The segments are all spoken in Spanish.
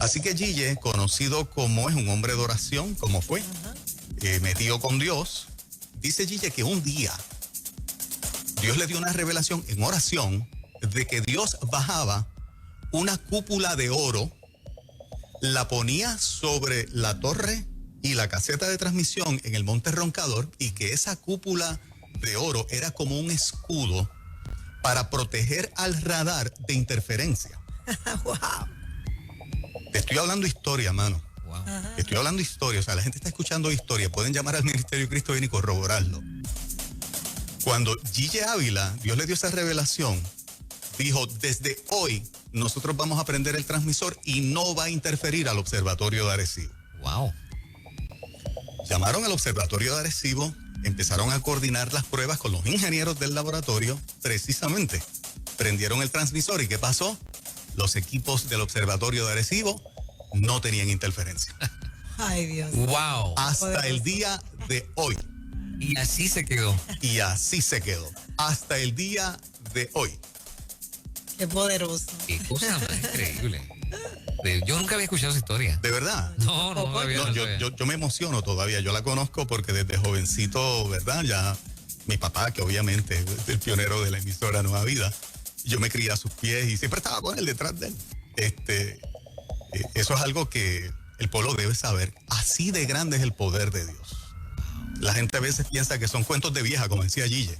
Así que Gille, conocido como es un hombre de oración, como fue, metido con Dios, dice Gille que un día Dios le dio una revelación en oración de que Dios bajaba una cúpula de oro, la ponía sobre la torre y la caseta de transmisión en el Monte Roncador, y que esa cúpula de oro era como un escudo para proteger al radar de interferencia. Wow. Te estoy hablando historia, mano. Wow. Te estoy hablando historia. O sea, la gente está escuchando historia. Pueden llamar al Ministerio Cristo Viene y corroborarlo. Cuando Gille Ávila, Dios le dio esa revelación, dijo, desde hoy nosotros vamos a prender el transmisor y no va a interferir al Observatorio de Arecibo. Wow. Llamaron al Observatorio de Arecibo, empezaron a coordinar las pruebas con los ingenieros del laboratorio, precisamente. Prendieron el transmisor y ¿qué pasó? Los equipos del Observatorio de Arecibo no tenían interferencia. Ay, Dios. Wow. Hasta el día de hoy. Y así se quedó. Y así se quedó. Hasta el día de hoy. Qué poderoso. Qué cosa más increíble. Yo nunca había escuchado esa historia. ¿De verdad? No había. No, yo me emociono todavía. Yo la conozco porque desde jovencito, ¿verdad? Ya mi papá, que obviamente es el pionero de la emisora Nueva Vida, yo me crié a sus pies y siempre estaba con él, detrás de él. Eso es algo que el pueblo debe saber. Así de grande es el poder de Dios. La gente a veces piensa que son cuentos de vieja, como decía Gille.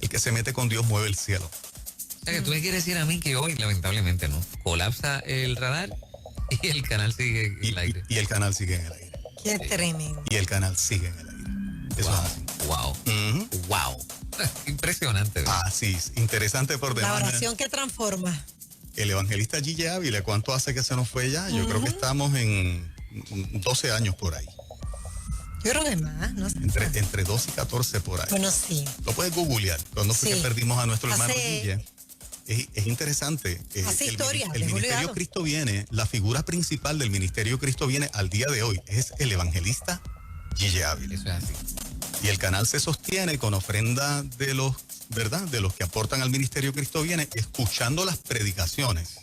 El que se mete con Dios mueve el cielo. O sea, que tú me quieres decir a mí que hoy, lamentablemente, ¿no? Colapsa el radar y el canal sigue en el aire. Y el canal sigue en el aire. Qué tremendo. Y el canal sigue en el aire. Eso es así. Wow. Wow. Impresionante. Ah, sí, interesante por La demás. oración que transforma. El evangelista Gille Ávila, ¿cuánto hace que se nos fue ya? Yo creo que estamos en 12 años por ahí. Yo creo que más, no sé. Entre 12 y 14 por ahí. Bueno, sí. Lo puedes googlear. Cuando fue que perdimos a nuestro hermano Gille. Es interesante. Hace historia. El Ministerio Cristo Viene, la figura principal del Ministerio Cristo Viene al día de hoy es el evangelista Gille Ávila. Eso es así. Y el canal se sostiene con ofrenda de los, ¿verdad? De los que aportan al Ministerio Cristo Viene, escuchando las predicaciones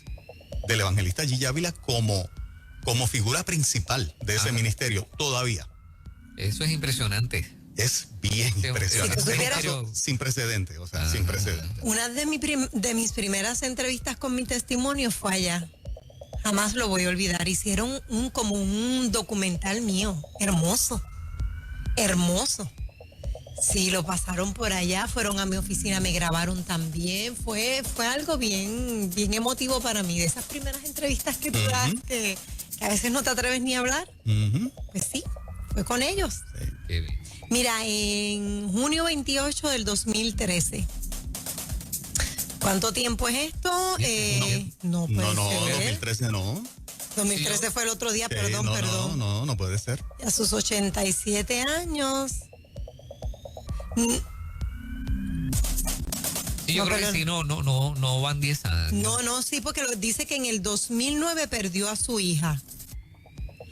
del evangelista Gille Ávila como figura principal de ese ministerio todavía. Eso es impresionante. Es bien impresionante. Si es un caso sin precedente, o sea, sin precedente. Una de mis primeras entrevistas con mi testimonio fue allá. Jamás lo voy a olvidar. Hicieron como un documental mío. Hermoso. Hermoso. Sí, lo pasaron por allá, fueron a mi oficina, me grabaron también. Fue algo bien emotivo para mí. De esas primeras entrevistas que tú das, que a veces no te atreves ni a hablar. Pues sí, fue con ellos. Sí. Qué bien. Mira, en junio 28 del 2013. ¿Cuánto tiempo es esto? No puede ser. 2013 no. 2013 fue el otro día, perdón. No puede ser. A sus 87 años. Sí, yo creo que sí, no van 10 años. No, sí, porque dice que en el 2009 perdió a su hija.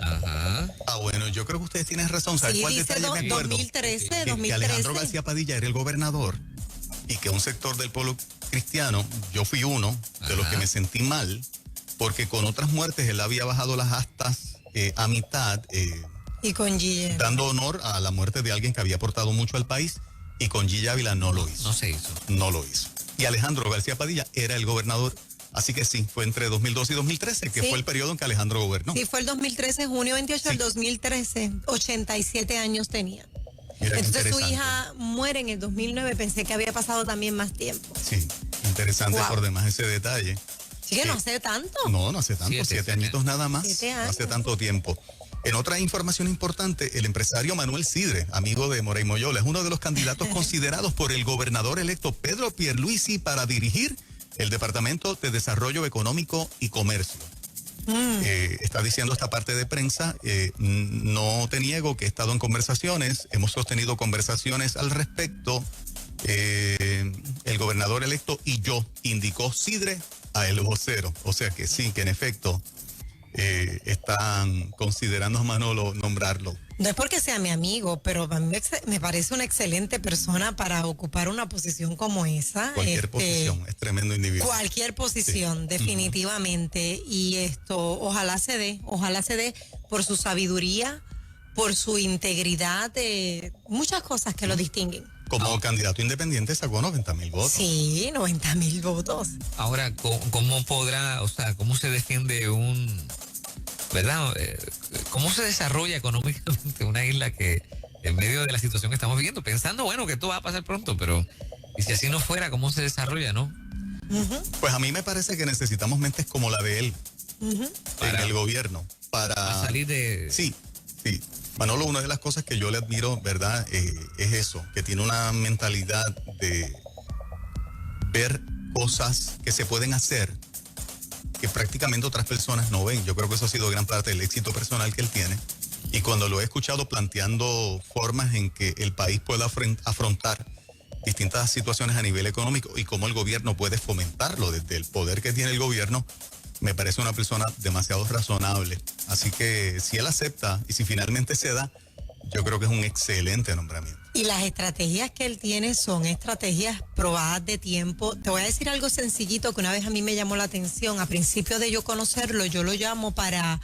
Ajá. Ah, bueno, yo creo que ustedes tienen razón. ¿Sabes cuál dice detalle me acuerdo? 2013. Que Alejandro García Padilla era el gobernador y que un sector del pueblo cristiano, yo fui uno de los que me sentí mal, porque con otras muertes él había bajado las actas a mitad, y con Gille, dando honor a la muerte de alguien que había aportado mucho al país, y con Gille Ávila no lo hizo. No se hizo. No lo hizo. Y Alejandro García Padilla era el gobernador. Así que sí, fue entre 2012 y 2013, que fue el periodo en que Alejandro gobernó. Sí, fue el 2013, junio 28 del 2013, 87 años tenía. Mira, entonces su hija muere en el 2009, pensé que había pasado también más tiempo. Sí, interesante por demás ese detalle. Sí, que no hace tanto. No hace tanto, 7 añitos nada más. 7 años. No hace tanto tiempo. En otra información importante, el empresario Manuel Sidre, amigo de Morey Moyola, es uno de los candidatos considerados por el gobernador electo Pedro Pierluisi para dirigir el Departamento de Desarrollo Económico y Comercio. Está diciendo esta parte de prensa, no te niego que he estado en conversaciones, hemos sostenido conversaciones al respecto, el gobernador electo y yo, indicó Sidre a el vocero, o sea que sí, que en efecto están considerando a Manolo nombrarlo. No es porque sea mi amigo, pero a mí me parece una excelente persona para ocupar una posición como esa. Cualquier posición, es tremendo individuo. Cualquier posición, Sí. definitivamente. Y ojalá se dé por su sabiduría, por su integridad, muchas cosas que lo distinguen. Como candidato independiente sacó 90,000 votos. Sí, 90,000 votos. Ahora, ¿cómo podrá, o sea, cómo se defiende ¿verdad? ¿Cómo se desarrolla económicamente una isla que en medio de la situación que estamos viviendo? Pensando, bueno, que esto va a pasar pronto, pero y si así no fuera, ¿cómo se desarrolla, no? Pues a mí me parece que necesitamos mentes como la de él en el gobierno para salir de... Sí. Manolo, una de las cosas que yo le admiro, ¿verdad? Es eso, que tiene una mentalidad de ver cosas que se pueden hacer que prácticamente otras personas no ven. Yo creo que eso ha sido gran parte del éxito personal que él tiene. Y cuando lo he escuchado planteando formas en que el país pueda afrontar distintas situaciones a nivel económico y cómo el gobierno puede fomentarlo desde el poder que tiene el gobierno, me parece una persona demasiado razonable. Así que si él acepta y si finalmente se da, yo creo que es un excelente nombramiento. Y las estrategias que él tiene son estrategias probadas de tiempo. Te voy a decir algo sencillito que una vez a mí me llamó la atención. A principio de yo conocerlo, yo lo llamo para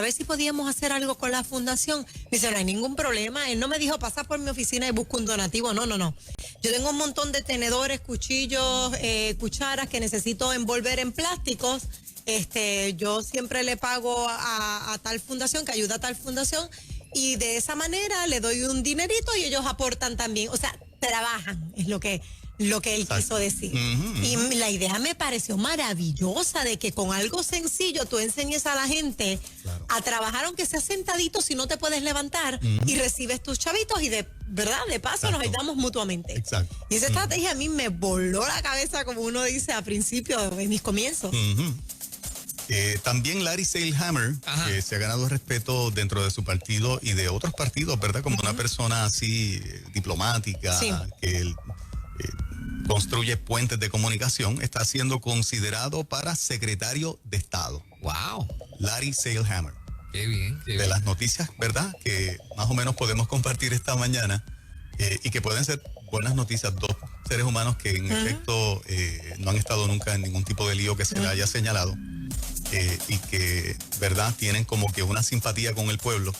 ver si podíamos hacer algo con la fundación. Me dice, no hay ningún problema. Él no me dijo, pasa por mi oficina y busco un donativo. No. Yo tengo un montón de tenedores, cuchillos, cucharas que necesito envolver en plásticos. Yo siempre le pago a tal fundación, que ayuda a tal fundación, y de esa manera le doy un dinerito y ellos aportan también. O sea, trabajan, es lo que él quiso decir. Y la idea me pareció maravillosa de que con algo sencillo tú enseñes a la gente a trabajar, aunque sea sentadito, si no te puedes levantar, y recibes tus chavitos y de paso nos ayudamos mutuamente. Exacto. Y esa estrategia a mí me voló la cabeza, como uno dice a principio de mis comienzos. También Larry Seilhammer, que se ha ganado respeto dentro de su partido y de otros partidos, ¿verdad? Como una persona así diplomática, que construye puentes de comunicación, está siendo considerado para secretario de Estado. ¡Wow! Larry Seilhammer. Qué bien. De las noticias, ¿verdad? Que más o menos podemos compartir esta mañana y que pueden ser buenas noticias. Dos seres humanos que en efecto no han estado nunca en ningún tipo de lío que se le haya señalado. Y que, ¿verdad?, tienen como que una simpatía con el pueblo.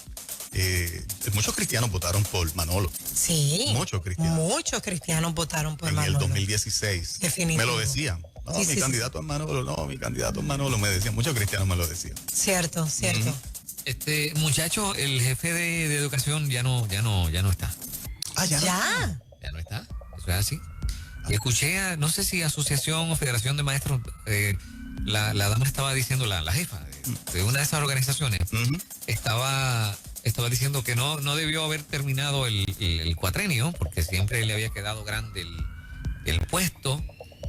Muchos cristianos votaron por Manolo. Sí. Muchos cristianos votaron por Manolo. En el 2016. Definitivo. Me lo decían. No, mi candidato es Manolo, me decían. Muchos cristianos me lo decían. Cierto. Este muchacho, el jefe de educación ya no está. ¿Ya? Ya no está. Eso es así. Y escuché no sé si asociación o federación de maestros, la dama estaba diciendo, la jefa de una de esas organizaciones, estaba diciendo que no debió haber terminado el cuatrenio, porque siempre le había quedado grande el puesto,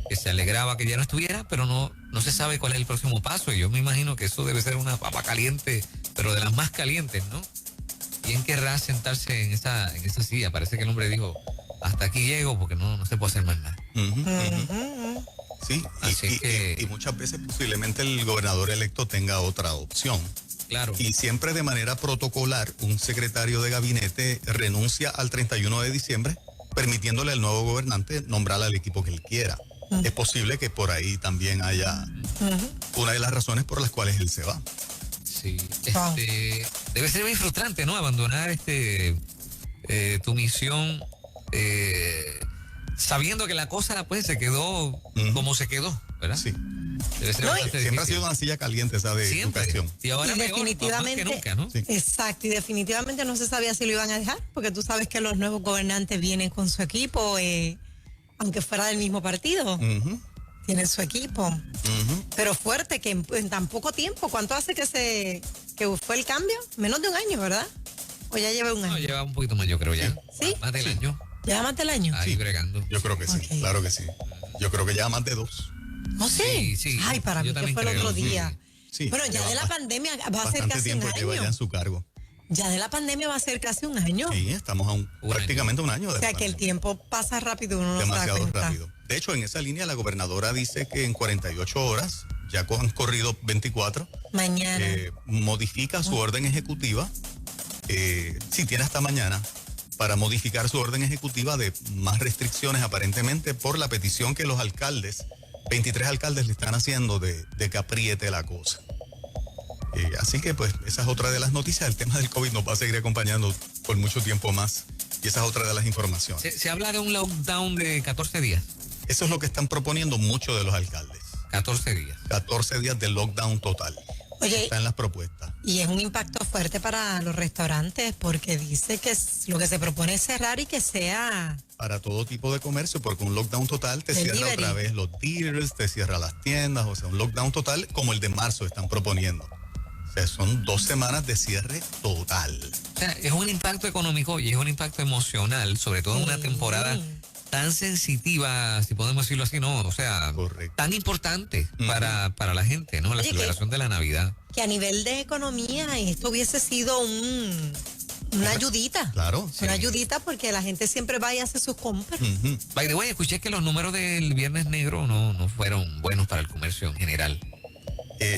que se alegraba que ya no estuviera, pero no se sabe cuál es el próximo paso, y yo me imagino que eso debe ser una papa caliente, pero de las más calientes, ¿no? ¿Quién querrá sentarse en esa silla? Parece que el hombre dijo, hasta aquí llego porque no se puede hacer más nada. Sí, y muchas veces posiblemente el gobernador electo tenga otra opción. Claro. Y siempre de manera protocolar, un secretario de gabinete renuncia al 31 de diciembre, permitiéndole al nuevo gobernante nombrar al equipo que él quiera. Es posible que por ahí también haya una de las razones por las cuales él se va. Sí, debe ser muy frustrante, ¿no? Abandonar tu misión sabiendo que la cosa pues se quedó como se quedó, ¿verdad? Sí. Debe ser bastante siempre ha difícil. sido una silla caliente esa de educación. Y ahora Y mejor, definitivamente, más que nunca, ¿no? Sí. Exacto, y definitivamente no se sabía si lo iban a dejar, porque tú sabes que los nuevos gobernantes vienen con su equipo, aunque fuera del mismo partido, tienen su equipo. Pero fuerte, que en tan poco tiempo, ¿cuánto hace que fue el cambio? Menos de un año, ¿verdad? ¿O ya lleva un año? No, lleva un poquito más, yo creo ya. ¿Sí? Más del año. ¿Lleva más del año? Ahí bregando. Yo creo que sí, Ok. claro que sí. Yo creo que ya más de 2. ¿Oh, sí? Sí. Ay, para Yo mí que también fue el otro creo, día. Sí, Bueno, ya lleva de la pandemia va a ser bastante casi un tiempo lleva ya en año. su cargo. Ya de la pandemia va a ser casi un año. Sí, estamos a prácticamente un año de O sea que el pandemia. tiempo pasa rápido, uno no se da Demasiado cuenta. rápido. De hecho, en esa línea la gobernadora dice que en 48 horas ya han corrido 24. Mañana. Modifica su orden ejecutiva. Sí, tiene hasta mañana para modificar su orden ejecutiva de más restricciones, aparentemente por la petición que los alcaldes, 23 alcaldes le están haciendo de que apriete la cosa. Así que pues esa es otra de las noticias. El tema del COVID nos va a seguir acompañando por mucho tiempo más y esa es otra de las informaciones. Se habla de un lockdown de 14 días. Eso es lo que están proponiendo muchos de los alcaldes. 14 días. 14 días de lockdown total. Oye, está en las propuestas. Y es un impacto fuerte para los restaurantes porque dice que lo que se propone es cerrar y que sea... Para todo tipo de comercio, porque un lockdown total te cierra otra vez los dealers, te cierra las tiendas, o sea, un lockdown total como el de marzo están proponiendo. O sea, son 2 semanas de cierre total. O sea, es un impacto económico y es un impacto emocional, sobre todo en una temporada tan sensitiva, si podemos decirlo así, ¿no? O sea, correcto, tan importante para la gente, ¿no? La celebración de la Navidad. Que a nivel de economía esto hubiese sido una ayudita. Claro. Una ayudita porque la gente siempre va y hace sus compras. By the way, escuché que los números del Viernes Negro no fueron buenos para el comercio en general.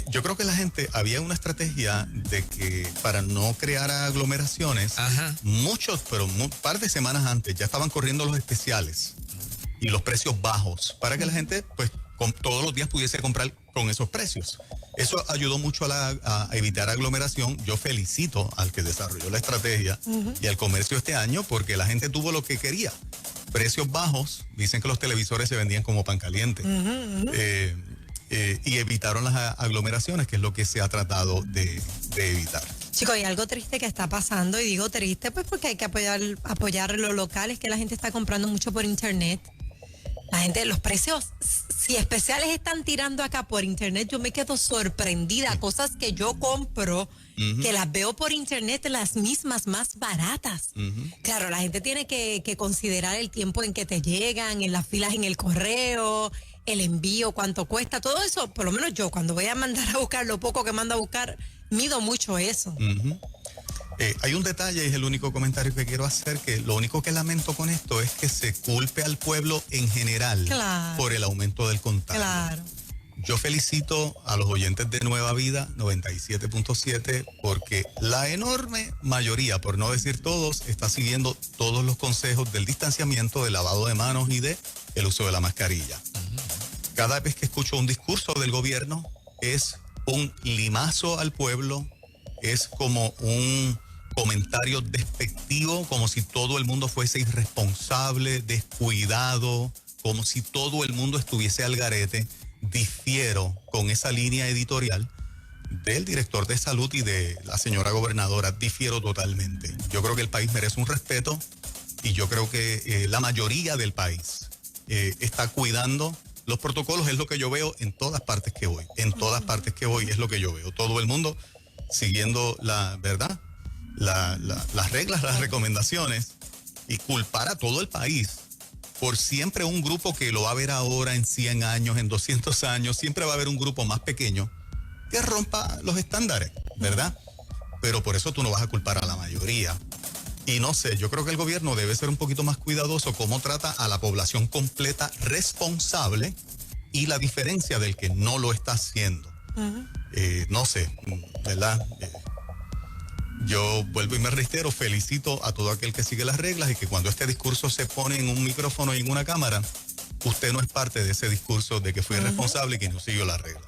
Yo creo que la gente, había una estrategia de que para no crear aglomeraciones, muchos, pero un par de semanas antes ya estaban corriendo los especiales y los precios bajos para que la gente pues todos los días pudiese comprar con esos precios. Eso ayudó mucho a evitar aglomeración. Yo felicito al que desarrolló la estrategia y al comercio este año porque la gente tuvo lo que quería. Precios bajos, dicen que los televisores se vendían como pan caliente. Y evitaron las aglomeraciones, que es lo que se ha tratado de evitar. Chicos, hay algo triste que está pasando, y digo triste pues porque hay que apoyar los locales, que la gente está comprando mucho por internet. La gente, los precios, si especiales están tirando acá por internet, yo me quedo sorprendida. Cosas que yo compro, que las veo por internet, las mismas más baratas. Claro, la gente tiene que considerar el tiempo en que te llegan, en las filas en el correo, el envío, cuánto cuesta, todo eso. Por lo menos yo, cuando voy a mandar a buscar lo poco que mando a buscar, mido mucho eso. Hay un detalle, y es el único comentario que quiero hacer, que lo único que lamento con esto es que se culpe al pueblo en general por el aumento del contagio. Claro. Yo felicito a los oyentes de Nueva Vida 97.7 porque la enorme mayoría, por no decir todos, está siguiendo todos los consejos del distanciamiento, del lavado de manos y de el uso de la mascarilla. Cada vez que escucho un discurso del gobierno es un limazo al pueblo, es como un comentario despectivo, como si todo el mundo fuese irresponsable, descuidado, como si todo el mundo estuviese al garete. Difiero con esa línea editorial del director de salud y de la señora gobernadora, difiero totalmente. Yo creo que el país merece un respeto y yo creo que la mayoría del país está cuidando los protocolos. Es lo que yo veo en todas partes que voy. En todas partes que voy es lo que yo veo. Todo el mundo siguiendo la verdad, las reglas, las recomendaciones, y culpar a todo el país por siempre un grupo que lo va a ver ahora en 100 años, en 200 años, siempre va a haber un grupo más pequeño que rompa los estándares, ¿verdad? Pero por eso tú no vas a culpar a la mayoría. Y no sé, yo creo que el gobierno debe ser un poquito más cuidadoso cómo trata a la población completa responsable y la diferencia del que no lo está haciendo. No sé, ¿verdad? Yo vuelvo y me reitero, felicito a todo aquel que sigue las reglas y que cuando este discurso se pone en un micrófono y en una cámara, usted no es parte de ese discurso de que fue irresponsable y que no siguió las reglas.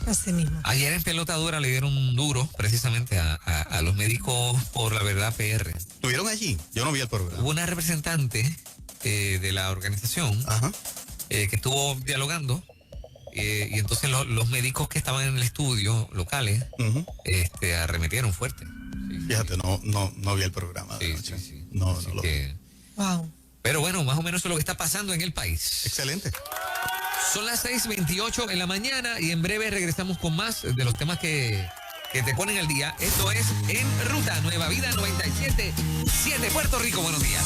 Así mismo. Ayer en Pelota Dura le dieron un duro precisamente a los médicos por la verdad PR. ¿Estuvieron allí? Yo no vi el programa. Hubo una representante de la organización que estuvo dialogando y entonces los médicos que estaban en el estudio locales arremetieron fuerte. Fíjate, no vi el programa. Sí. No lo vi. Wow. Pero bueno, más o menos eso es lo que está pasando en el país. Excelente. Son las 6:28 en la mañana y en breve regresamos con más de los temas que te ponen al día. Esto es En Ruta, Nueva Vida 97.7 Puerto Rico. Buenos días.